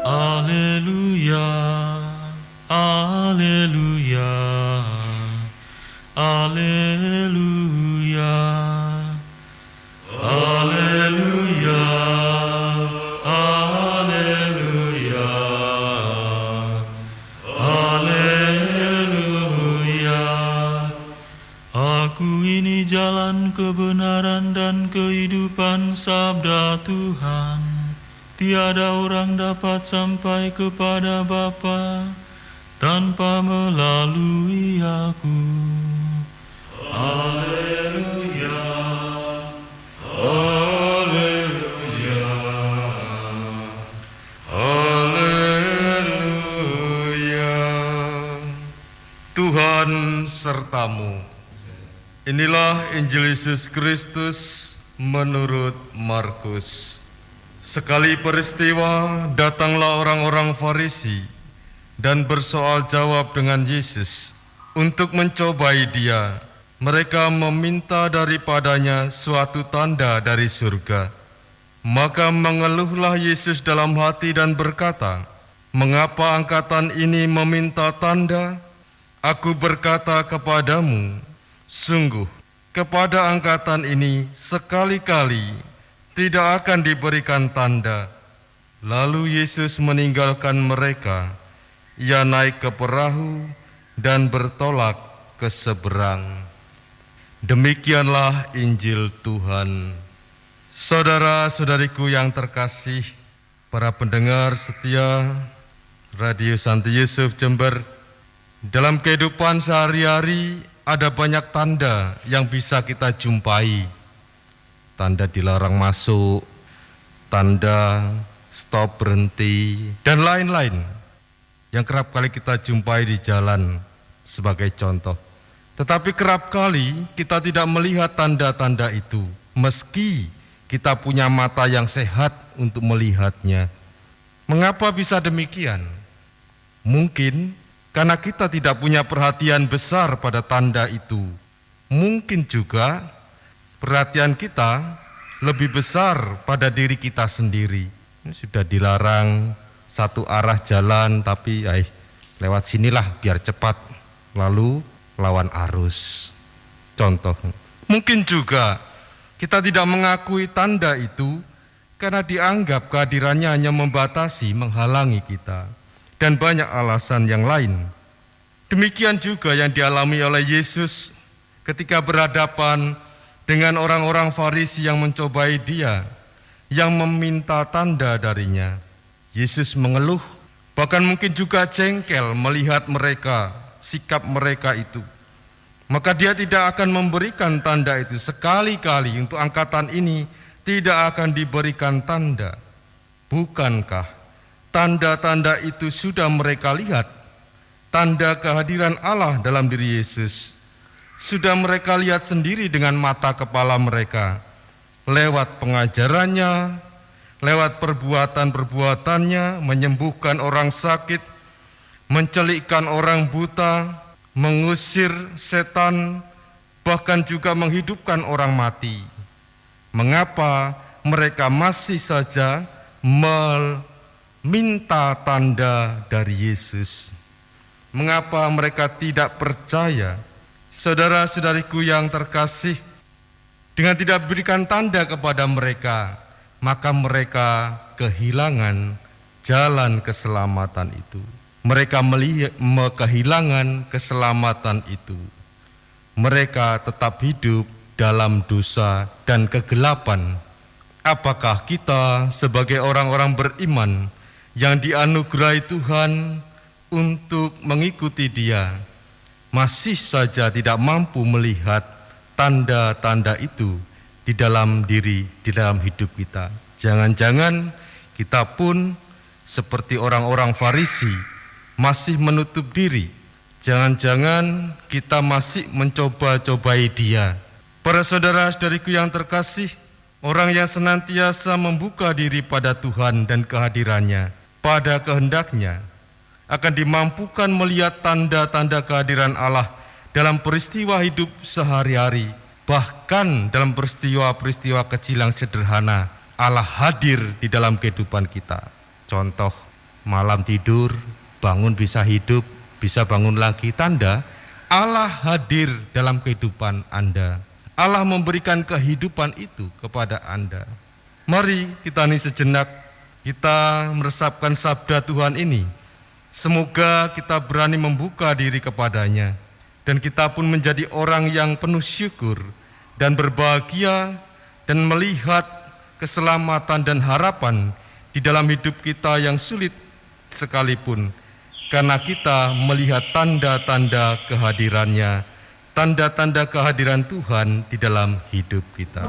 Alleluia, Alleluia, Alleluia, Alleluia, Alleluia, Alleluia. Aku ini jalan kebenaran dan kehidupan, sabda Tuhan. Tiada orang dapat sampai kepada Bapa tanpa melalui aku. Alleluia, Alleluia, Alleluia. Tuhan sertamu. Inilah Injil Yesus Kristus menurut Markus. Sekali peristiwa, datanglah orang-orang Farisi dan bersoal jawab dengan Yesus untuk mencobai dia. Mereka meminta daripadanya suatu tanda dari surga. Maka mengeluhlah Yesus dalam hati dan berkata, "Mengapa angkatan ini meminta tanda? Aku berkata kepadamu, sungguh kepada angkatan ini sekali-kali tidak akan diberikan tanda." Lalu Yesus meninggalkan mereka. Ia naik ke perahu dan bertolak ke seberang. Demikianlah Injil Tuhan. Saudara-saudariku yang terkasih, para pendengar setia Radio Santi Yusuf Jember, dalam kehidupan sehari-hari ada banyak tanda yang bisa kita jumpai. Tanda dilarang masuk, tanda stop berhenti, dan lain-lain yang kerap kali kita jumpai di jalan sebagai contoh. Tetapi kerap kali kita tidak melihat tanda-tanda itu, meski kita punya mata yang sehat untuk melihatnya. Mengapa bisa demikian? Mungkin karena kita tidak punya perhatian besar pada tanda itu. Mungkin juga perhatian kita lebih besar pada diri kita sendiri. Ini sudah dilarang satu arah jalan, tapi lewat sinilah biar cepat, lalu lawan arus. Contoh, mungkin juga kita tidak mengakui tanda itu karena dianggap kehadirannya hanya membatasi, menghalangi kita, dan banyak alasan yang lain. Demikian juga yang dialami oleh Yesus ketika berhadapan dengan orang-orang Farisi yang mencobai dia, yang meminta tanda darinya. Yesus mengeluh, bahkan mungkin juga jengkel melihat mereka, sikap mereka itu. Maka dia tidak akan memberikan tanda itu. Sekali-kali untuk angkatan ini tidak akan diberikan tanda. Bukankah tanda-tanda itu sudah mereka lihat? Tanda kehadiran Allah dalam diri Yesus sudah mereka lihat sendiri dengan mata kepala mereka, lewat pengajarannya, lewat perbuatan-perbuatannya, menyembuhkan orang sakit, mencelikkan orang buta, mengusir setan, bahkan juga menghidupkan orang mati. Mengapa mereka masih saja meminta tanda dari Yesus? Mengapa mereka tidak percaya? Saudara-saudariku yang terkasih, dengan tidak berikan tanda kepada mereka, maka mereka kehilangan jalan keselamatan itu. Mereka kehilangan keselamatan itu. Mereka tetap hidup dalam dosa dan kegelapan. Apakah kita sebagai orang-orang beriman yang dianugerahi Tuhan untuk mengikuti Dia, masih saja tidak mampu melihat tanda-tanda itu di dalam diri, di dalam hidup kita? Jangan-jangan kita pun seperti orang-orang Farisi, masih menutup diri. Jangan-jangan kita masih mencoba-cobai Dia. Para saudara-saudariku yang terkasih, orang yang senantiasa membuka diri pada Tuhan dan kehadirannya, pada kehendaknya, akan dimampukan melihat tanda-tanda kehadiran Allah dalam peristiwa hidup sehari-hari, bahkan dalam peristiwa-peristiwa kecil yang sederhana, Allah hadir di dalam kehidupan kita. Contoh, malam tidur, bangun bisa hidup, bisa bangun lagi, tanda Allah hadir dalam kehidupan Anda. Allah memberikan kehidupan itu kepada Anda. Mari kita ini sejenak, kita meresapkan sabda Tuhan ini. Semoga kita berani membuka diri kepadanya, dan kita pun menjadi orang yang penuh syukur dan berbahagia, dan melihat keselamatan dan harapan di dalam hidup kita yang sulit sekalipun, karena kita melihat tanda-tanda kehadirannya, tanda-tanda kehadiran Tuhan di dalam hidup kita.